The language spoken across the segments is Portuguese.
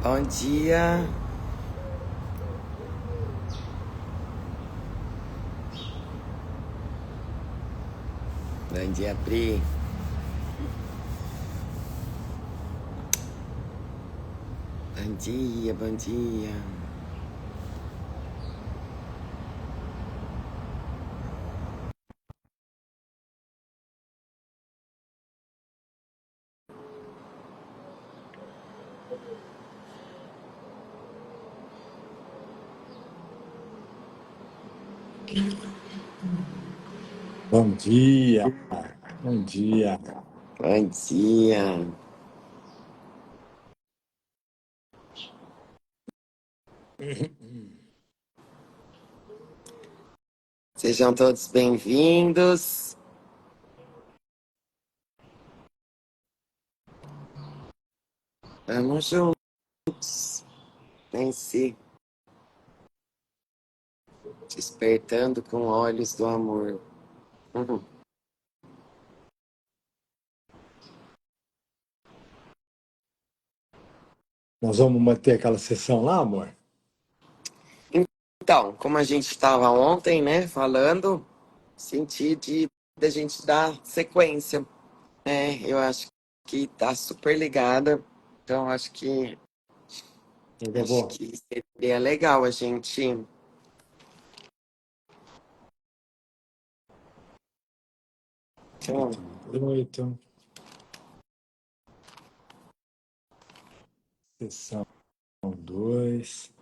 Bom dia. Bom dia, Pri. Bom dia, bom dia. Bom dia, bom dia. Bom dia. Sejam todos bem-vindos. Vamos juntos. Vem se despertando com olhos do amor. Nós vamos manter aquela sessão lá, amor? Então, como a gente estava ontem, né, falando, senti da gente dar sequência. Eu acho que tá super ligada. Então, Tá acho bom. que seria legal a gente. 8, sessão 2.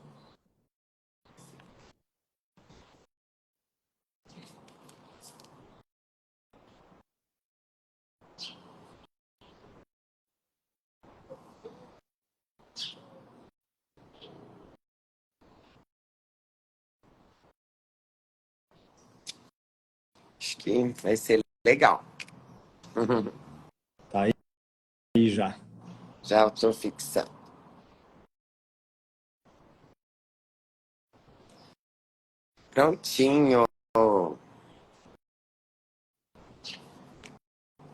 Acho que vai ser legal. Tá aí já. Já estou fixando. Prontinho.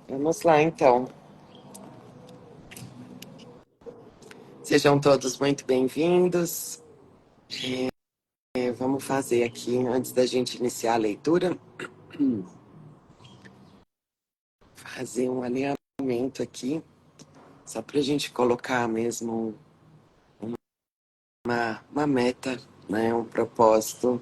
Vamos lá, então. Sejam todos muito bem-vindos. Vamos fazer aqui, antes da gente iniciar a leitura, fazer um alinhamento aqui, só para a gente colocar mesmo uma meta, né, um propósito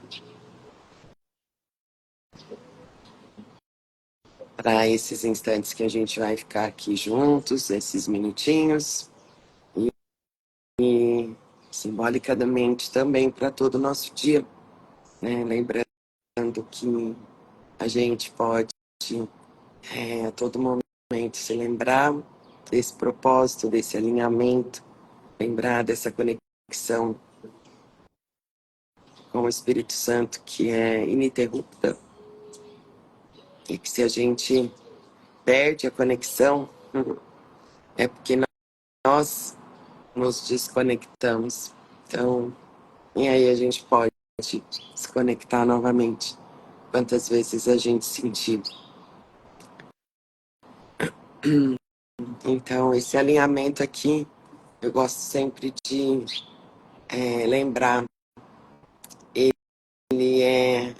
para esses instantes que a gente vai ficar aqui juntos, esses minutinhos, e simbolicamente também para todo o nosso dia, né? Lembrando que a gente pode a todo momento se lembrar desse propósito, desse alinhamento, lembrar dessa conexão com o Espírito Santo que é ininterrupta, e que se a gente perde a conexão, é porque nós nos desconectamos. Então, e aí a gente pode se conectar novamente, quantas vezes a gente sentir. Então, esse alinhamento aqui, eu gosto sempre de lembrar, ele é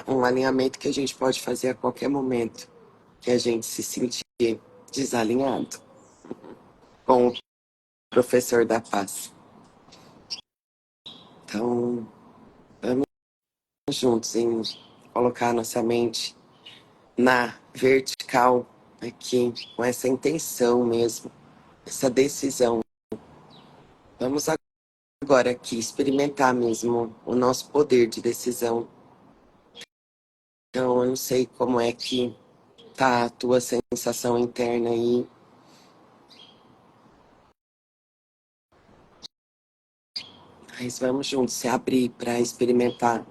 um alinhamento que a gente pode fazer a qualquer momento que a gente se sentir desalinhado com o professor da paz. Então, vamos juntos em colocar nossa mente na vertical aqui, com essa intenção mesmo, essa decisão. Vamos agora aqui experimentar mesmo o nosso poder de decisão. Então, eu não sei como é que tá a tua sensação interna aí, mas vamos juntos se abrir para experimentar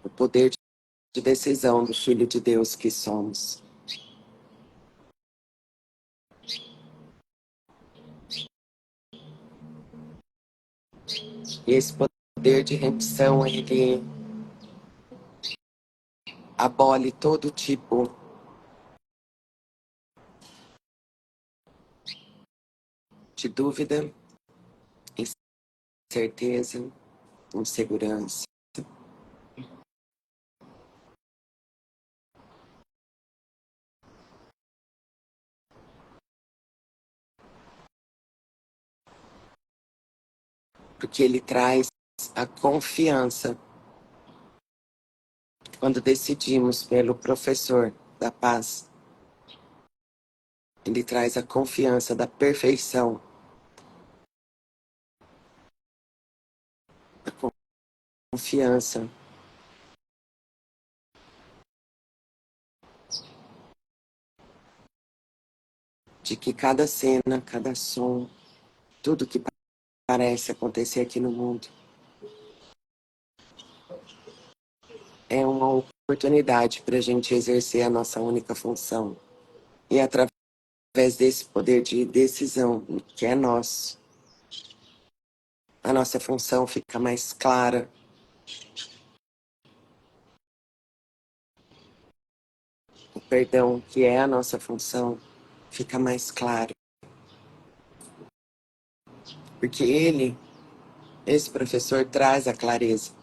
o poder de decisão do Filho de Deus que somos. E esse poder de rendição, ele abole todo tipo de dúvida, certeza, em segurança. Porque ele traz a confiança. Quando decidimos pelo professor da paz, ele traz a confiança da perfeição, a confiança de que cada cena, cada som, tudo que parece acontecer aqui no mundo é uma oportunidade para a gente exercer a nossa única função. E através desse poder de decisão que é nosso, a nossa função fica mais clara. O perdão, que é a nossa função, fica mais claro. Porque esse professor, traz a clareza.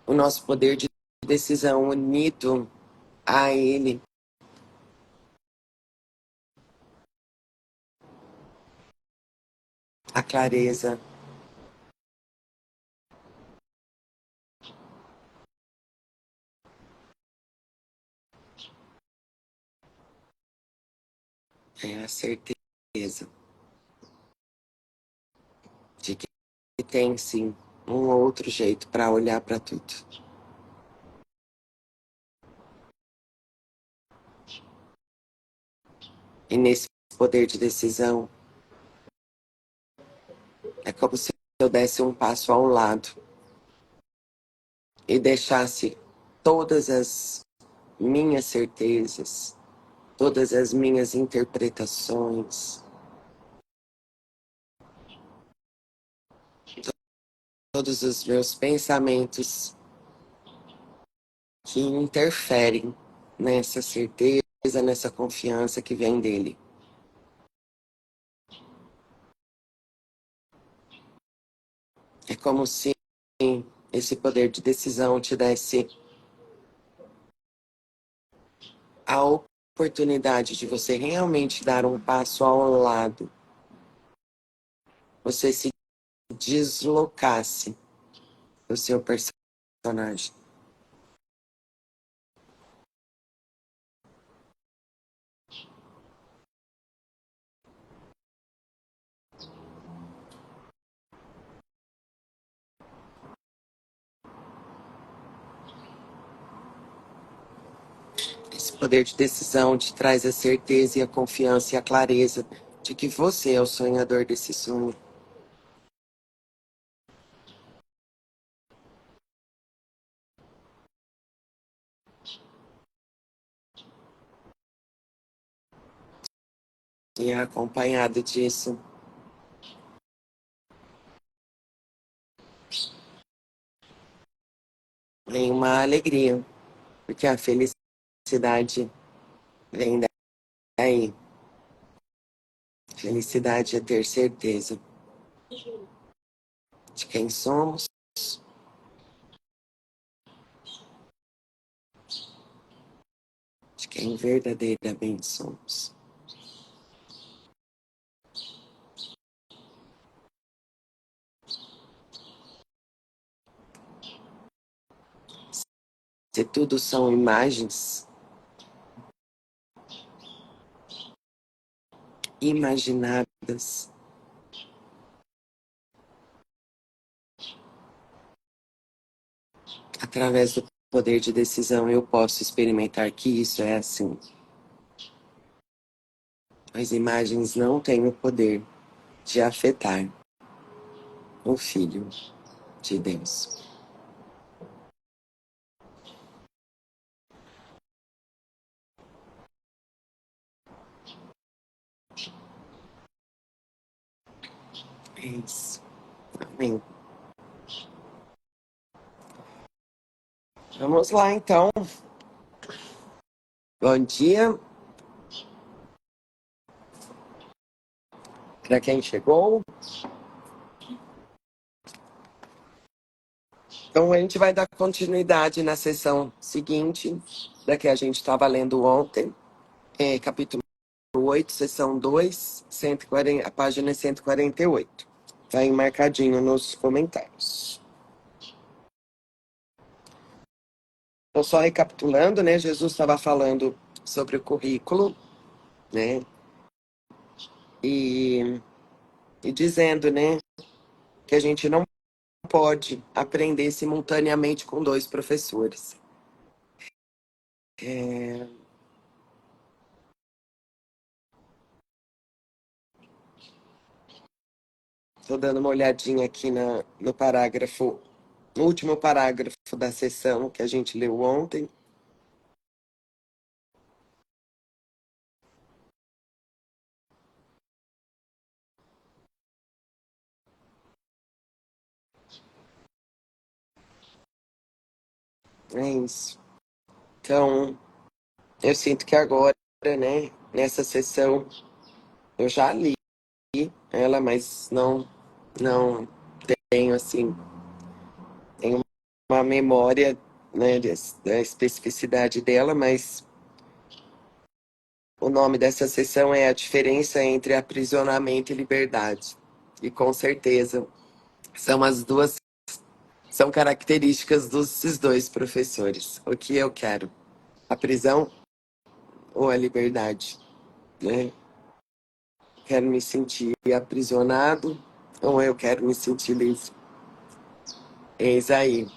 O nosso poder de decisão unido a ele a clareza. É a certeza de que tem sim um outro jeito para olhar para tudo. E nesse poder de decisão, é como se eu desse um passo ao lado e deixasse todas as minhas certezas, todas as minhas interpretações, todos os meus pensamentos que interferem nessa certeza, nessa confiança que vem dele. É como se esse poder de decisão te desse a oportunidade de você realmente dar um passo ao lado, você se deslocasse do seu personagem. Esse poder de decisão te traz a certeza e a confiança e a clareza de que você é o sonhador desse sonho. E é acompanhado disso, vem uma alegria, porque a felicidade vem daí. Felicidade é ter certeza de quem somos, de quem verdadeiramente somos. Se tudo são imagens, imaginadas, através do poder de decisão, eu posso experimentar que isso é assim. As imagens não têm o poder de afetar o Filho de Deus. É isso. Amém. Vamos lá, então. Bom dia para quem chegou. Então, a gente vai dar continuidade na sessão seguinte, da que a gente estava lendo ontem, capítulo 8, sessão 2, 140, a página é 148. Está aí marcadinho nos comentários. Então, só recapitulando, né? Jesus estava falando sobre o currículo, né? E, e dizendo, né, que a gente não pode aprender simultaneamente com dois professores. Estou dando uma olhadinha aqui no parágrafo, no último parágrafo da sessão que a gente leu ontem. É isso. Então, eu sinto que agora, né, nessa sessão, eu já li ela, mas não tenho, assim, tenho uma memória, né, da especificidade dela, mas o nome dessa sessão é A Diferença entre Aprisionamento e Liberdade. E com certeza são as duas, são características desses dois professores. O que eu quero? A prisão ou a liberdade, né? Quero me sentir aprisionado ou eu quero me sentir livre? Eis aí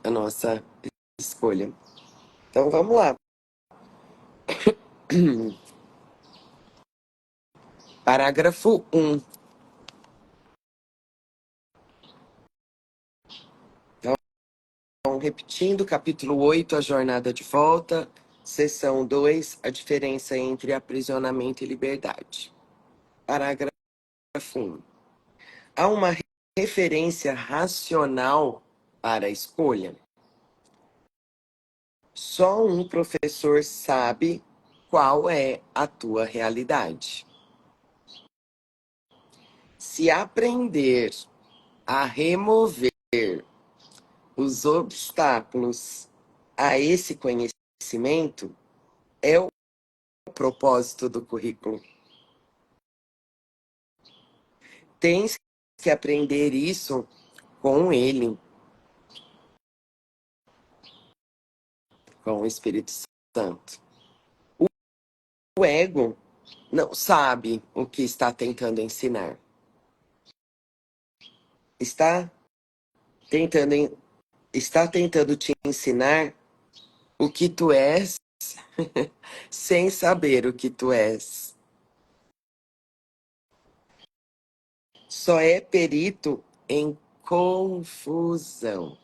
a nossa escolha. Então vamos lá. Parágrafo 1. Então, repetindo, capítulo 8, a jornada de volta, seção 2, a diferença entre aprisionamento e liberdade. Parágrafo 1. Há uma referência racional para a escolha. Só um professor sabe qual é a tua realidade. Se aprender a remover os obstáculos a esse conhecimento, é o propósito do currículo. Tens que aprender isso com ele, com o Espírito Santo. O ego não sabe o que está tentando ensinar. Está tentando, está tentando te ensinar o que tu és, sem saber o que tu és. Só é perito em confusão.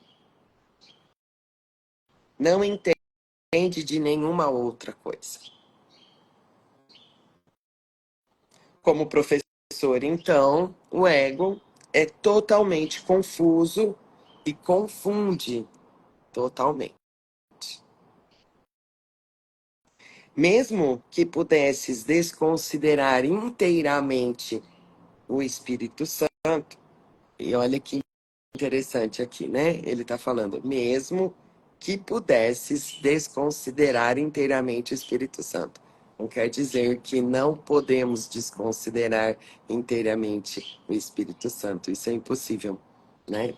Não entende de nenhuma outra coisa. Como professor, então, o ego é totalmente confuso e confunde totalmente. Mesmo que pudesses desconsiderar inteiramente o Espírito Santo, e olha que interessante aqui, né? Ele está falando, mesmo que pudesses desconsiderar inteiramente o Espírito Santo. Não quer dizer que não podemos desconsiderar inteiramente o Espírito Santo. Isso é impossível, né?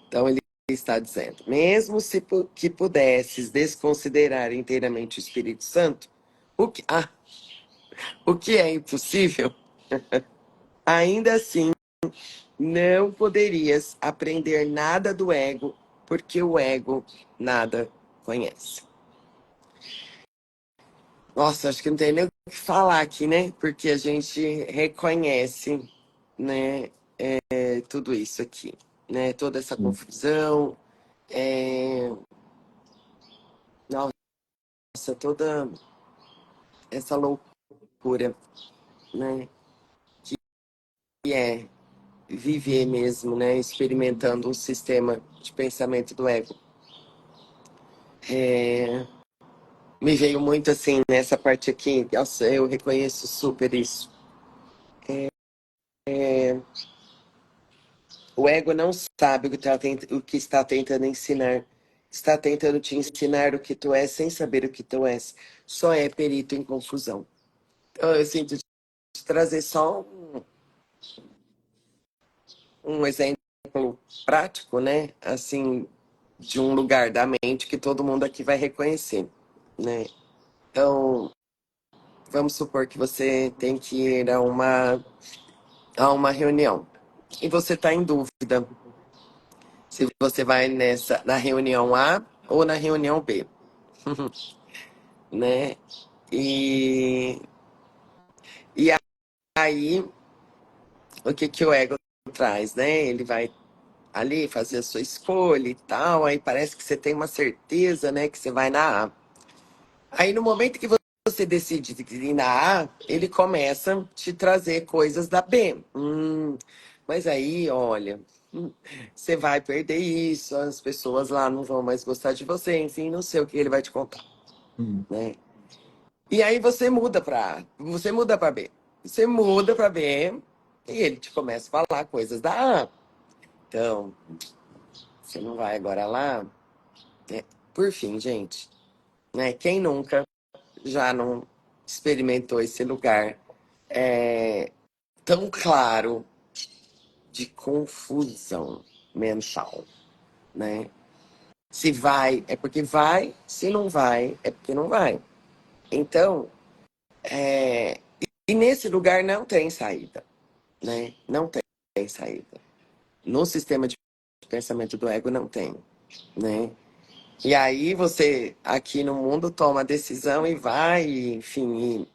Então ele está dizendo, mesmo se que pudesses desconsiderar inteiramente o Espírito Santo, o que é impossível, ainda assim não poderias aprender nada do ego, porque o ego nada conhece. Nossa, acho que não tem nem o que falar aqui, né? Porque a gente reconhece, né, tudo isso aqui, né? Toda essa confusão, nossa, toda essa loucura, né? Que é viver mesmo, né? Experimentando um sistema de pensamento do ego. Me veio muito assim nessa parte aqui. Nossa, eu reconheço super isso. O ego não sabe o que está tentando ensinar. Está tentando te ensinar o que tu és sem saber o que tu és. Só é perito em confusão. Então, eu sinto te trazer só um exemplo prático, né? Assim, de um lugar da mente que todo mundo aqui vai reconhecer, né? Então, vamos supor que você tem que ir a uma reunião e você está em dúvida se você vai na reunião A ou na reunião B, né? E, e aí, o que que o ego traz, né? Ele vai ali fazer a sua escolha e tal, aí parece que você tem uma certeza, né, que você vai na A. Aí no momento que você decide ir na A, ele começa a te trazer coisas da B. Mas aí, olha, você vai perder isso, as pessoas lá não vão mais gostar de você, enfim, não sei o que ele vai te contar, né? E aí você muda pra A, você muda pra B. Você muda pra B e ele te começa a falar coisas da A. Então, você não vai agora lá. Por fim, gente, né? Quem nunca já não experimentou esse lugar tão claro de confusão mental, né? Se vai, é porque vai, se não vai, é porque não vai. Então, e nesse lugar não tem saída, né? Não tem saída. No sistema de pensamento do ego não tem, né? E aí você aqui no mundo toma a decisão e vai, enfim,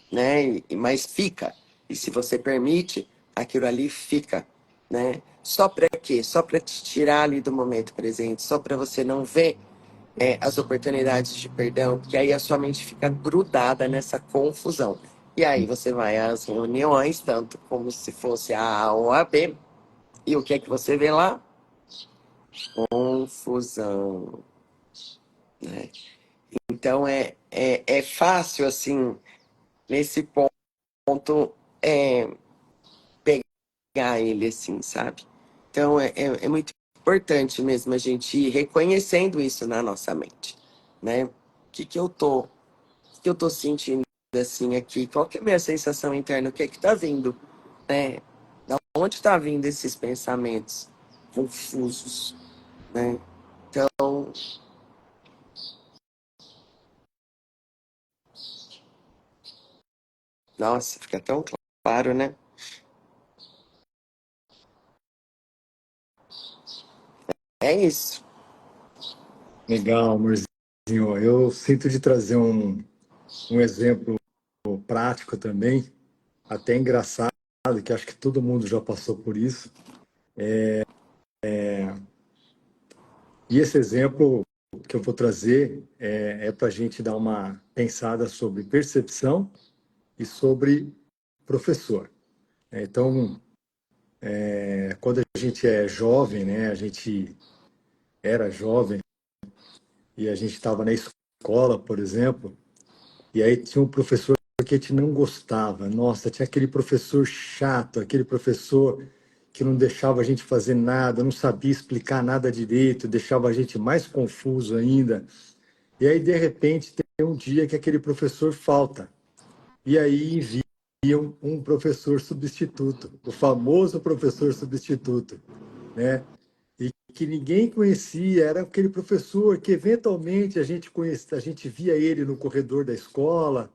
né? Mas fica. E se você permite, aquilo ali fica, né? Só para quê? Só para te tirar ali do momento presente, só para você não ver as oportunidades de perdão, porque aí a sua mente fica grudada nessa confusão. E aí você vai às reuniões, tanto como se fosse a A ou a B, e o que é que você vê lá? Confusão, né? Então é fácil, assim, nesse ponto, pegar ele, assim, sabe? Então é muito importante mesmo a gente ir reconhecendo isso na nossa mente, né? O que eu tô sentindo assim aqui? Qual que é a minha sensação interna? O que é que tá vindo, né? Da onde tá vindo esses pensamentos confusos, né? Então, nossa, fica tão claro, né? É isso. Legal, amorzinho. Eu sinto de trazer um exemplo prático também, até engraçado, que acho que todo mundo já passou por isso. E esse exemplo que eu vou trazer é para a gente dar uma pensada sobre percepção e sobre professor. Então, quando a gente é jovem, né, a gente era jovem e a gente estava na escola, por exemplo, e aí tinha um professor que a gente não gostava. Nossa, tinha aquele professor chato, aquele professor que não deixava a gente fazer nada, não sabia explicar nada direito, deixava a gente mais confuso ainda. E aí, de repente, tem um dia que aquele professor falta. E aí enviam um professor substituto, o famoso professor substituto, né? E que ninguém conhecia, era aquele professor que eventualmente a gente conhecia, a gente via ele no corredor da escola,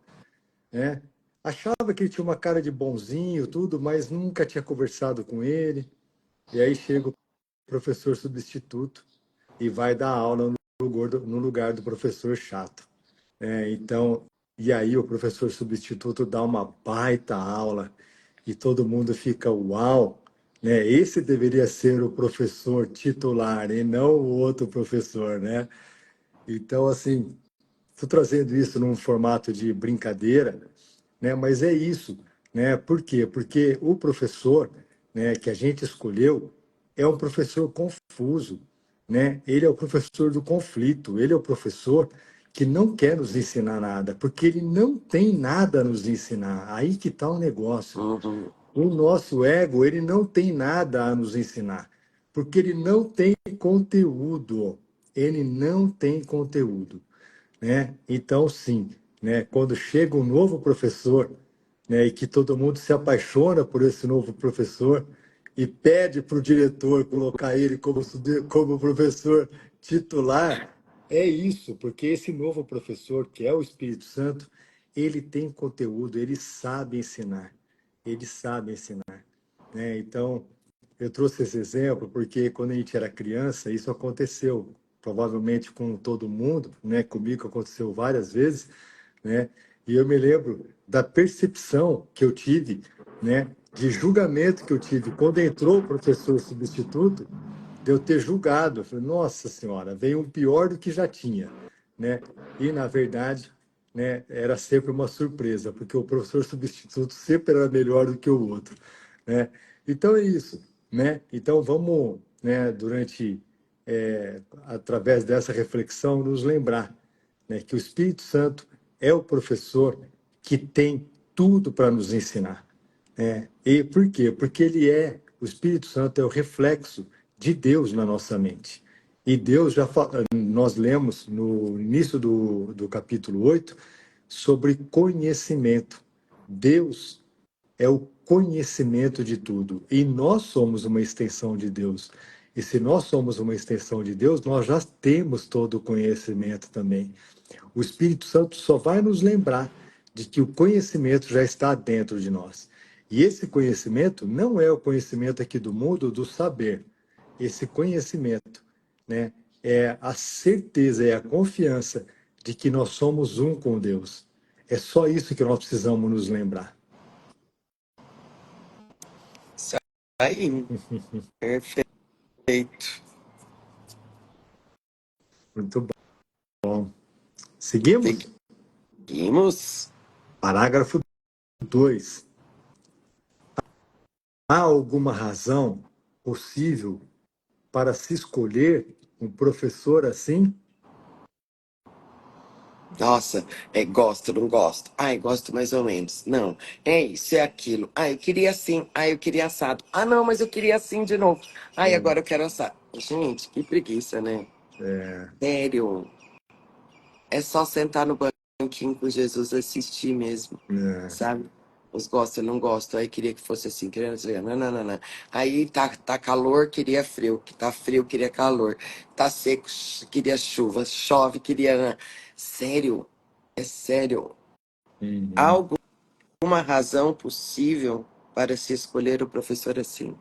né? Achava que ele tinha uma cara de bonzinho, tudo, mas nunca tinha conversado com ele. E aí chega o professor substituto e vai dar aula no lugar do professor chato. Então, e aí o professor substituto dá uma baita aula e todo mundo fica uau, né? Esse deveria ser o professor titular e não o outro professor, né? Então, assim, estou trazendo isso num formato de brincadeira, né? Mas é isso, né? Por quê? Porque o professor, né, que a gente escolheu é um professor confuso, né? Ele é o professor do conflito, ele é o professor que não quer nos ensinar nada, porque ele não tem nada a nos ensinar. Aí que está o negócio. Uhum. O nosso ego, ele não tem nada a nos ensinar, porque ele não tem conteúdo. Ele não tem conteúdo, né? Então, sim, né? Quando chega um novo professor, né? E que todo mundo se apaixona por esse novo professor e pede para o diretor colocar ele como professor titular, é isso, porque esse novo professor, que é o Espírito Santo, ele tem conteúdo, ele sabe ensinar, ele sabe ensinar, né? Então, eu trouxe esse exemplo porque quando a gente era criança, isso aconteceu, provavelmente com todo mundo, né? Comigo aconteceu várias vezes, né? E eu me lembro da percepção que eu tive, né? De julgamento que eu tive quando entrou o professor substituto, de eu ter julgado. Eu falei, nossa senhora, veio um pior do que já tinha, né? E, na verdade, né, era sempre uma surpresa, porque o professor substituto sempre era melhor do que o outro, né? Então é isso, né? Então vamos, né, através dessa reflexão, nos lembrar, né, que o Espírito Santo é o professor que tem tudo para nos ensinar. E por quê? Porque o Espírito Santo é o reflexo de Deus na nossa mente. E Deus nós lemos no início do capítulo 8 sobre conhecimento. Deus é o conhecimento de tudo. E nós somos uma extensão de Deus. E se nós somos uma extensão de Deus, nós já temos todo o conhecimento também. O Espírito Santo só vai nos lembrar de que o conhecimento já está dentro de nós. E esse conhecimento não é o conhecimento aqui do mundo do saber. Esse conhecimento, né, é a certeza, é a confiança de que nós somos um com Deus. É só isso que nós precisamos nos lembrar. Isso aí, perfeito. Muito bom. Seguimos? Seguimos. Parágrafo 2. Há alguma razão possível para se escolher um professor assim? Nossa, gosto, não gosto. Ai, gosto mais ou menos. Não, é isso, é aquilo. Ai, eu queria assim. Ai, eu queria assado. Ah, não, mas eu queria assim de novo. Ai, agora eu quero assado. Gente, que preguiça, né? É, Sério. É só sentar no banquinho com Jesus e assistir mesmo, é, sabe? Os gosto, eu não gosto. Aí queria que fosse assim, queria dizer, não, não, não, não. Aí tá calor, queria frio. Que tá frio, queria calor. Tá seco, queria chuva. Chove, queria. Sério, é sério. Há uhum, alguma razão possível para se escolher o professor assim?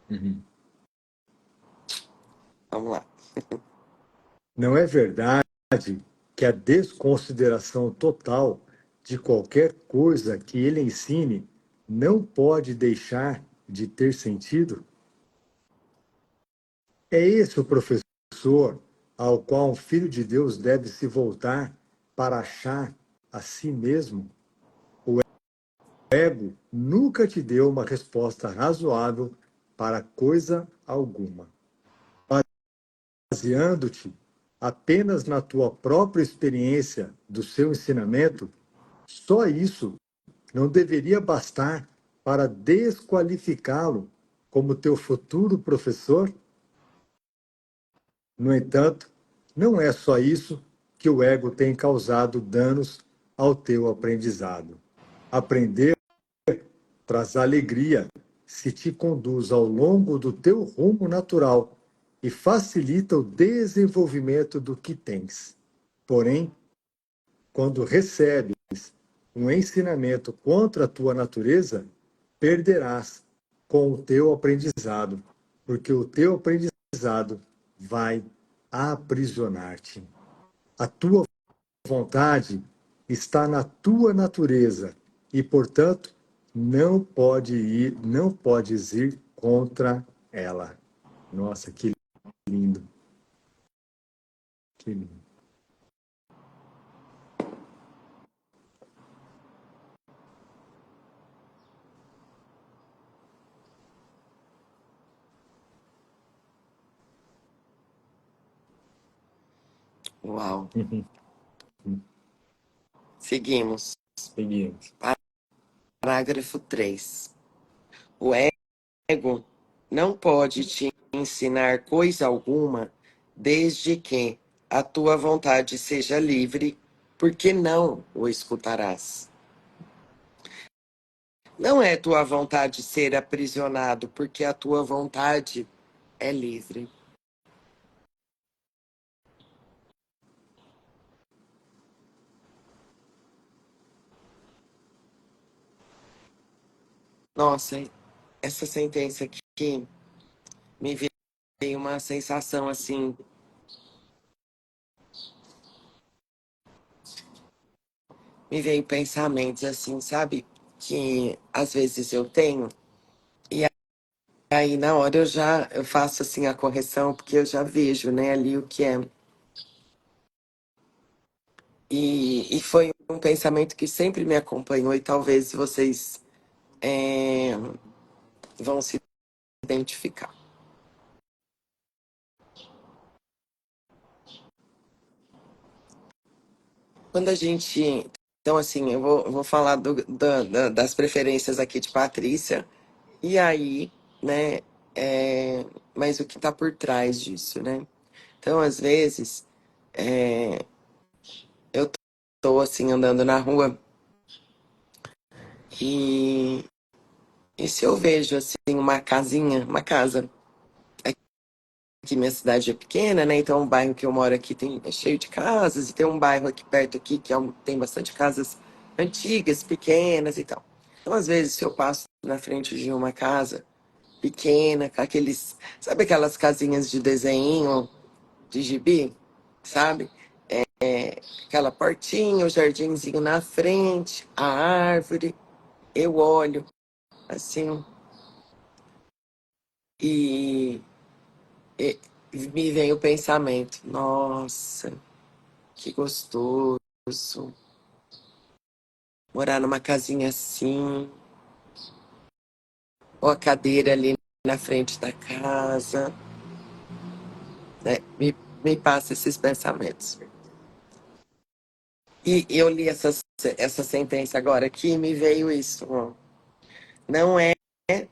uhum. Vamos lá. Não é verdade que a desconsideração total de qualquer coisa que ele ensine não pode deixar de ter sentido? É esse o professor ao qual um filho de Deus deve se voltar para achar a si mesmo? O ego nunca te deu uma resposta razoável para coisa alguma. Baseando-te apenas na tua própria experiência do seu ensinamento, só isso não deveria bastar para desqualificá-lo como teu futuro professor? No entanto, não é só isso que o ego tem causado danos ao teu aprendizado. Aprender traz alegria se te conduz ao longo do teu rumo natural e facilita o desenvolvimento do que tens. Porém, quando recebes um ensinamento contra a tua natureza, perderás com o teu aprendizado, porque o teu aprendizado vai aprisionar-te. A tua vontade está na tua natureza e, portanto, não podes ir contra ela. Nossa, que lindo, que lindo. Uau. Uhum. Seguimos. Seguimos. Parágrafo 3. O ego não pode te ensinar coisa alguma, desde que a tua vontade seja livre, porque não o escutarás. Não é tua vontade ser aprisionado, porque a tua vontade é livre. Nossa, essa sentença aqui me veio uma sensação assim, me veio pensamentos assim, sabe? Que às vezes eu tenho, e aí na hora eu faço assim a correção, porque eu já vejo, né, ali o que é. E foi um pensamento que sempre me acompanhou, e talvez vocês é, vão se identificar. Quando a gente. Então, assim, eu vou falar das preferências aqui de Patrícia, e aí, né? é, mas o que está por trás disso, né? Então, às vezes, é, eu tô assim, andando na rua, e, e se eu vejo, assim, uma casinha, uma casa. Aqui minha cidade é pequena, né? Então o bairro que eu moro aqui é cheio de casas, e tem um bairro aqui perto aqui que tem bastante casas antigas, pequenas e tal. Então, às vezes, se eu passo na frente de uma casa pequena, com aqueles, sabe aquelas casinhas de desenho de gibi, sabe? Aquela portinha, o jardinzinho na frente, a árvore, eu olho assim e, e me vem o pensamento, nossa, que gostoso morar numa casinha assim, ou a cadeira ali na frente da casa, né? Me passa esses pensamentos. E eu li essa sentença agora aqui e me veio isso, ó. Não é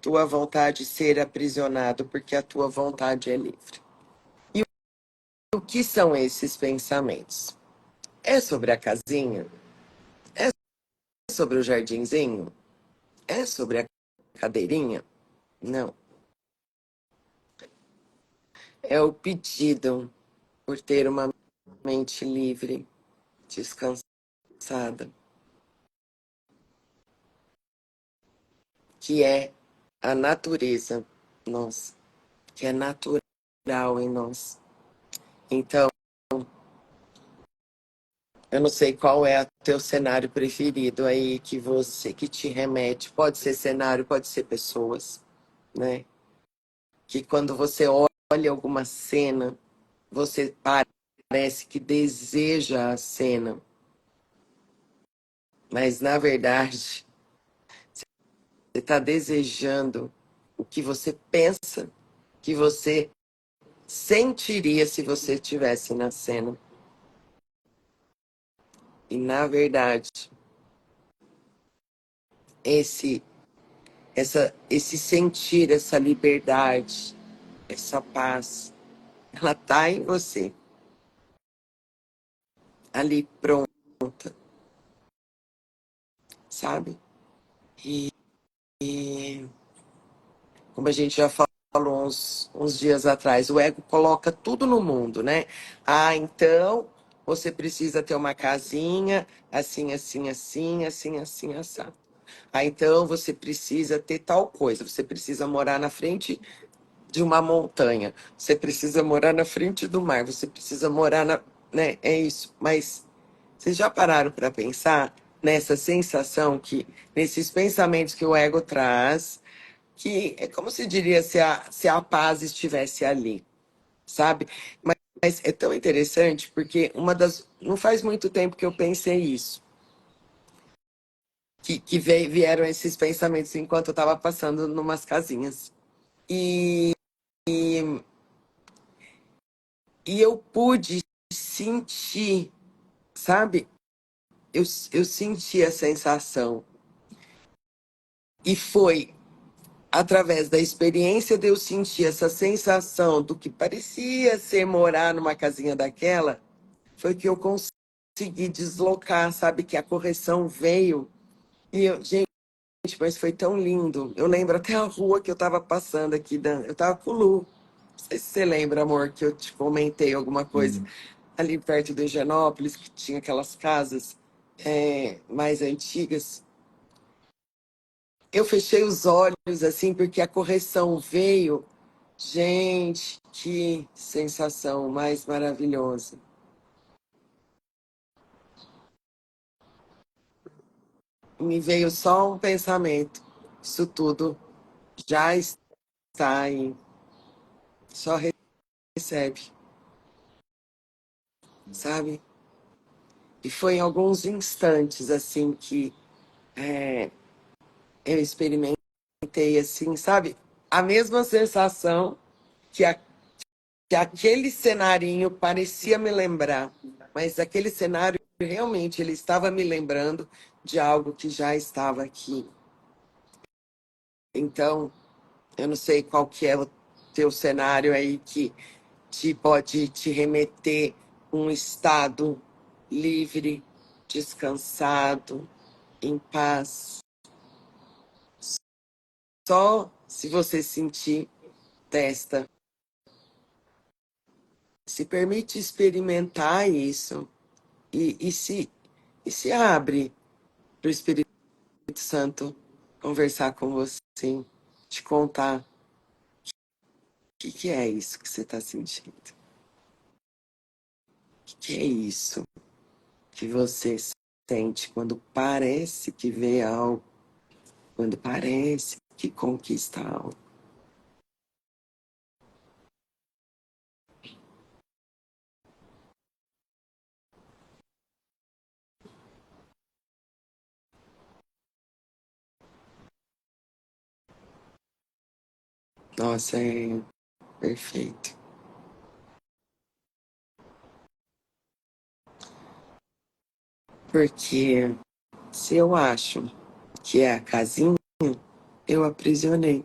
tua vontade ser aprisionado, porque a tua vontade é livre. E o que são esses pensamentos? É sobre a casinha? É sobre o jardinzinho? É sobre a cadeirinha? Não. É o pedido por ter uma mente livre, descansada, que é a natureza, nossa, que é natural em nós. Então, eu não sei qual é o teu cenário preferido aí que te remete. Pode ser cenário, pode ser pessoas, né? Que quando você olha alguma cena, você parece que deseja a cena, mas na verdade você está desejando o que você pensa que você sentiria se você estivesse na cena. E na verdade, esse esse sentir, essa liberdade, essa paz, ela tá em você, ali pronta, sabe? E, e como a gente já falou uns dias atrás, o ego coloca tudo no mundo, né? Ah, então você precisa ter uma casinha assim, assim, assim, assim, assim, assim. Ah, então você precisa ter tal coisa. Você precisa morar na frente de uma montanha. Você precisa morar na frente do mar. Você precisa morar na, né? É isso. Mas vocês já pararam para pensar nessa sensação que, nesses pensamentos que o ego traz, que é como se diria se a paz estivesse ali, sabe? Mas é tão interessante porque não faz muito tempo que eu pensei isso, vieram esses pensamentos enquanto eu estava passando numas casinhas. E, e eu pude sentir, sabe? Eu senti a sensação. E foi. através da experiência de eu sentir essa sensação do que parecia ser morar numa casinha daquela, foi que eu consegui deslocar, sabe? Que a correção veio. E eu, gente, mas foi tão lindo. Eu lembro até a rua que eu tava passando aqui. Eu tava com o Lu. Não sei se você lembra, amor, que eu te comentei alguma coisa. Sim. Ali perto do Higienópolis, que tinha aquelas casas mais antigas. Eu fechei os olhos, assim, porque a correção veio. Gente, que sensação mais maravilhosa. Me veio só um pensamento. Isso tudo já está aí. Só recebe, sabe? E foi em alguns instantes, assim, que eu experimentei, assim, sabe? A mesma sensação que, que aquele cenarinho parecia me lembrar. Mas aquele cenário, realmente, ele estava me lembrando de algo que já estava aqui. Então, eu não sei qual que é o teu cenário aí que pode te remeter um estado livre, descansado, em paz. Só se você sentir, testa. Se permite experimentar isso e, e, se, e se abre para o Espírito Santo conversar com você, te contar o que é isso que você está sentindo. O que é isso que você sente quando parece que vê algo, quando parece que conquista algo. Nossa, é perfeito. Porque se eu acho que é a casinha, eu aprisionei.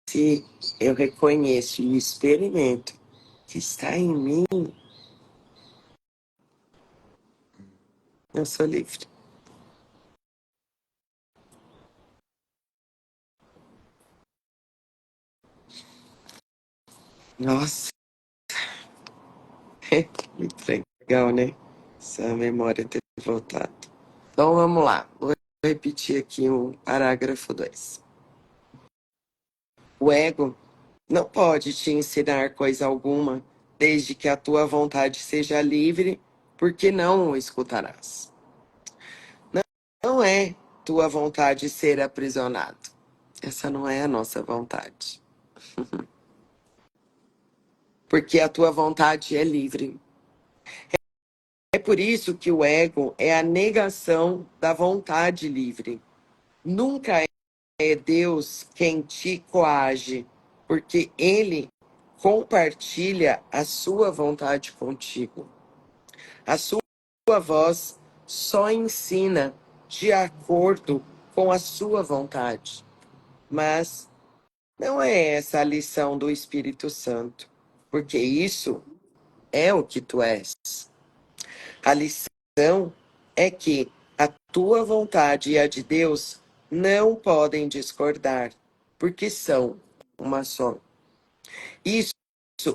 Se eu reconheço e experimento que está em mim, eu sou livre. Nossa, muito legal, né? Essa memória ter voltado. Então vamos lá. Vou repetir aqui o parágrafo 2. O ego não pode te ensinar coisa alguma, desde que a tua vontade seja livre, porque não o escutarás. Não é tua vontade ser aprisionado. Essa não é a nossa vontade. Porque a tua vontade é livre. É por isso que o ego é a negação da vontade livre. Nunca é Deus quem te coage, porque ele compartilha a sua vontade contigo. A sua voz só ensina de acordo com a sua vontade. Mas não é essa a lição do Espírito Santo, porque isso é o que tu és. A lição é que a tua vontade e a de Deus não podem discordar, porque são uma só. Isso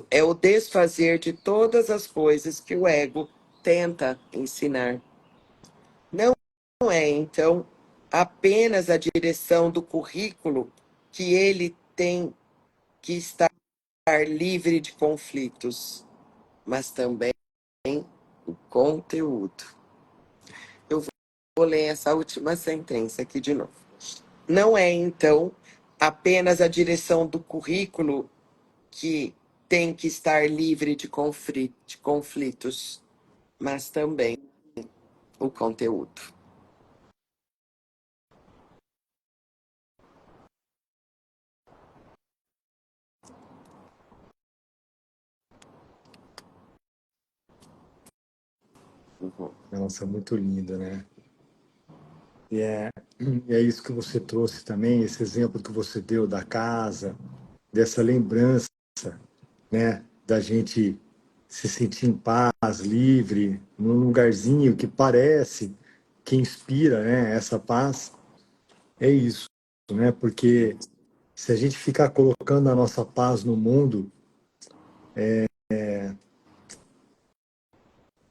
é o desfazer de todas as coisas que o ego tenta ensinar. Não é, então, apenas a direção do currículo que ele tem que estar livre de conflitos, mas também o conteúdo. Eu vou ler essa última sentença aqui de novo. Não é, então, apenas a direção do currículo que tem que estar livre de conflitos, mas também o conteúdo. Uhum. Nossa, muito lindo, né? E é isso que você trouxe também, esse exemplo que você deu da casa, dessa lembrança, né, da gente se sentir em paz, livre, num lugarzinho que parece, que inspira, né, essa paz, é isso, né? Porque se a gente ficar colocando a nossa paz no mundo,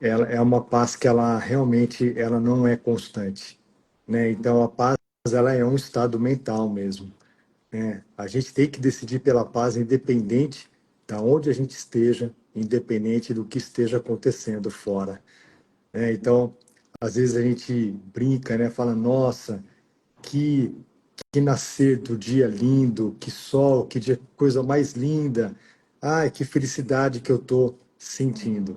ela é uma paz que ela realmente ela não é constante, né? Então a paz ela é um estado mental mesmo, né? A gente tem que decidir pela paz independente da onde a gente esteja, independente do que esteja acontecendo fora, né? Então, às vezes a gente brinca, né? Fala, nossa, que que nascer do dia lindo, que sol, que dia, coisa mais linda. Ai, que felicidade que eu tô sentindo.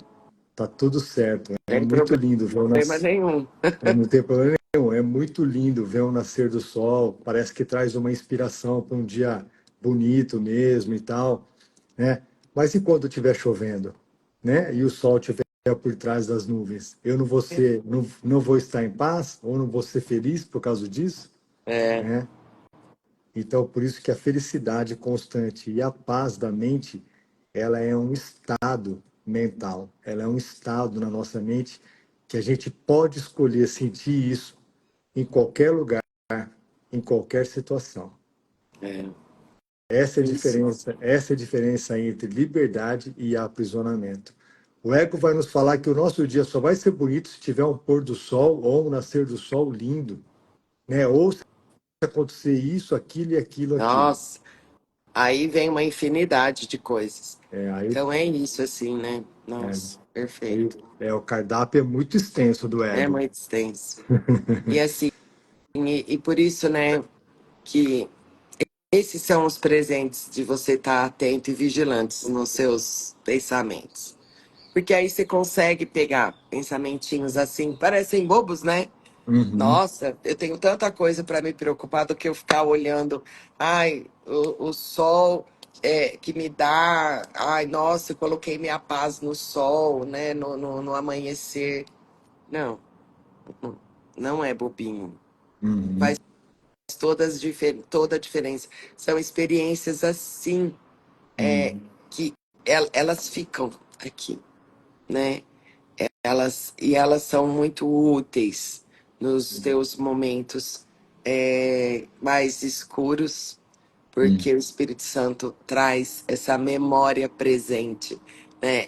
Tá tudo certo. É Não tem muito lindo ver o problema nascer. nenhum. Não tem problema nenhum. É muito lindo ver o nascer do sol. Parece que traz uma inspiração para um dia bonito mesmo e tal, né? Mas e quando estiver chovendo, né? E o sol estiver por trás das nuvens? Eu não vou ser, não vou estar em paz ou não vou ser feliz por causa disso, É, né? Então, por isso que a felicidade constante e a paz da mente, ela é um estado mental, ela é um estado na nossa mente que a gente pode escolher sentir isso em qualquer lugar, em qualquer situação. é, isso. Essa é a diferença entre liberdade e aprisionamento. O ego vai nos falar que o nosso dia só vai ser bonito se tiver um pôr do sol ou um nascer do sol lindo, né? Ou se acontecer isso, aquilo e aquilo, aquilo. Nossa, aí vem uma infinidade de coisas. Aí Então é isso, assim, né? Nossa, Aí, perfeito. o cardápio é muito extenso do É ego. muito extenso. E assim, e por isso, né, que esses são os presentes de você estar atento e vigilante nos seus pensamentos. Porque aí você consegue pegar pensamentinhos assim, parecem bobos, né? Uhum, Nossa, eu tenho tanta coisa para me preocupar do que eu ficar olhando. Ai, o sol que me dá. Ai, nossa, eu coloquei minha paz no sol, né? No amanhecer. Não, não é bobinho. uhum, Faz toda a diferença. São experiências assim uhum, que elas ficam aqui, né? Elas são muito úteis nos teus momentos mais escuros, uhum, porque o Espírito Santo traz essa memória presente, né?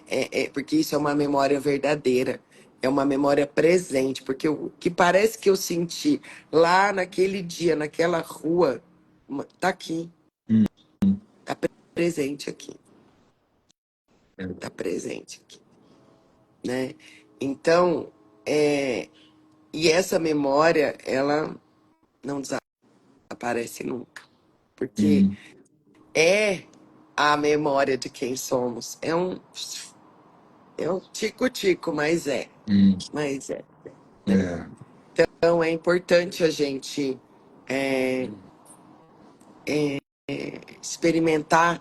Porque isso é uma memória verdadeira, é uma memória presente, porque o que parece que eu senti lá naquele dia, naquela rua, tá aqui, tá presente aqui, tá presente aqui, né? Então, e essa memória, ela não desaparece nunca, porque uhum, é a memória de quem somos. É um tico-tico, uhum. mas é, né? É, Então é importante a gente é, experimentar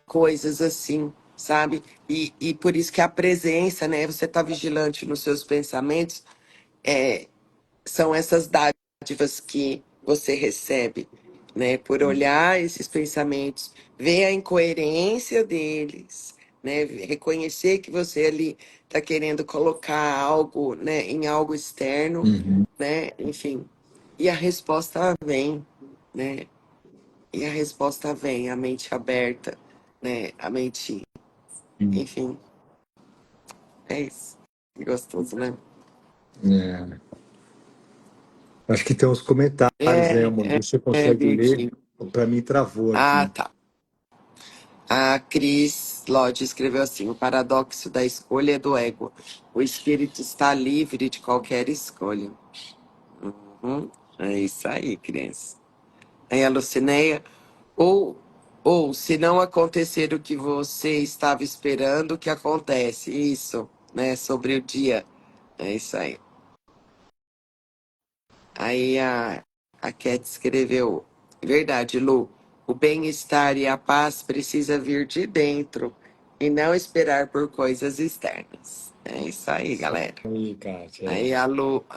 coisas assim, sabe? E por isso que a presença, né? Você tá vigilante nos seus pensamentos, são essas dádivas que você recebe, né? Por olhar esses pensamentos, ver a incoerência deles, né? Reconhecer que você ali está querendo colocar algo, né, em algo externo, uhum, né? Enfim, e a resposta vem, né? E a resposta vem, a mente aberta, né? A mente, uhum. enfim, é isso. Que gostoso, né? É. Acho que tem uns comentários, né, amor? Você consegue Vi ler? aqui. Para mim travou Ah, aqui. tá. A Cris Lodge escreveu assim: o paradoxo da escolha é do ego. O espírito está livre de qualquer escolha. Uhum. É isso aí, criança. Aí a Lucineia, ou, ou se não acontecer o que você estava esperando, o que acontece? Isso, né? Sobre o dia. É isso aí. Aí a Cat escreveu: verdade, Lu. O bem-estar e a paz precisa vir de dentro e não esperar por coisas externas. É isso aí, Isso galera. aí, Kátia. Aí a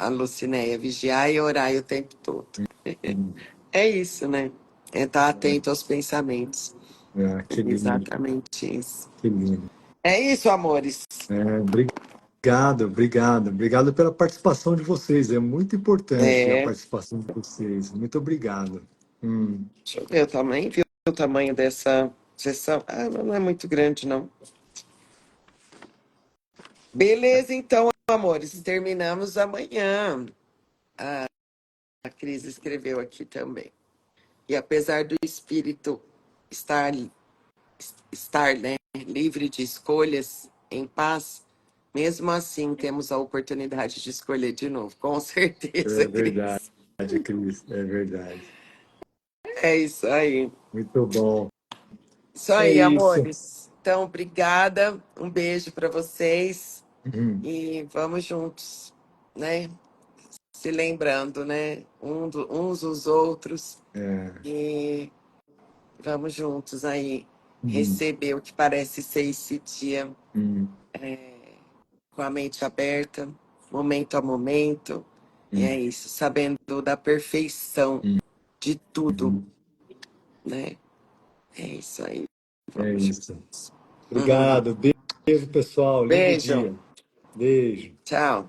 Lucinéia, vigiar e orar o tempo todo. Hum, É isso, né? É estar atento aos pensamentos. que lindo, Exatamente isso. que lindo. É isso, amores. Obrigado, obrigado, obrigado pela participação de vocês. É muito importante a É, participação de vocês. Muito obrigado. deixa eu ver o tamanho, viu o tamanho dessa sessão? Ah, não é muito grande, não. Beleza, então, amores, terminamos amanhã. A Cris escreveu aqui também. E apesar do espírito estar, estar, né, livre de escolhas, em paz, mesmo assim temos a oportunidade de escolher de novo. Com certeza, É verdade, Cris. Cris, é verdade. É isso aí. Muito bom. Isso É aí, isso. amores. Então, obrigada. Um beijo para vocês. Hum, E vamos juntos, né? Se lembrando, né? Uns dos outros. é, E vamos juntos aí hum, receber o que parece ser esse dia hum, com a mente aberta, momento a momento. E é hum, isso, sabendo da perfeição hum, de tudo, hum. né? É isso aí. É Vamos isso. juntos. Obrigado. Beijo, pessoal. Lindo Beijo. dia. Beijo. Tchau.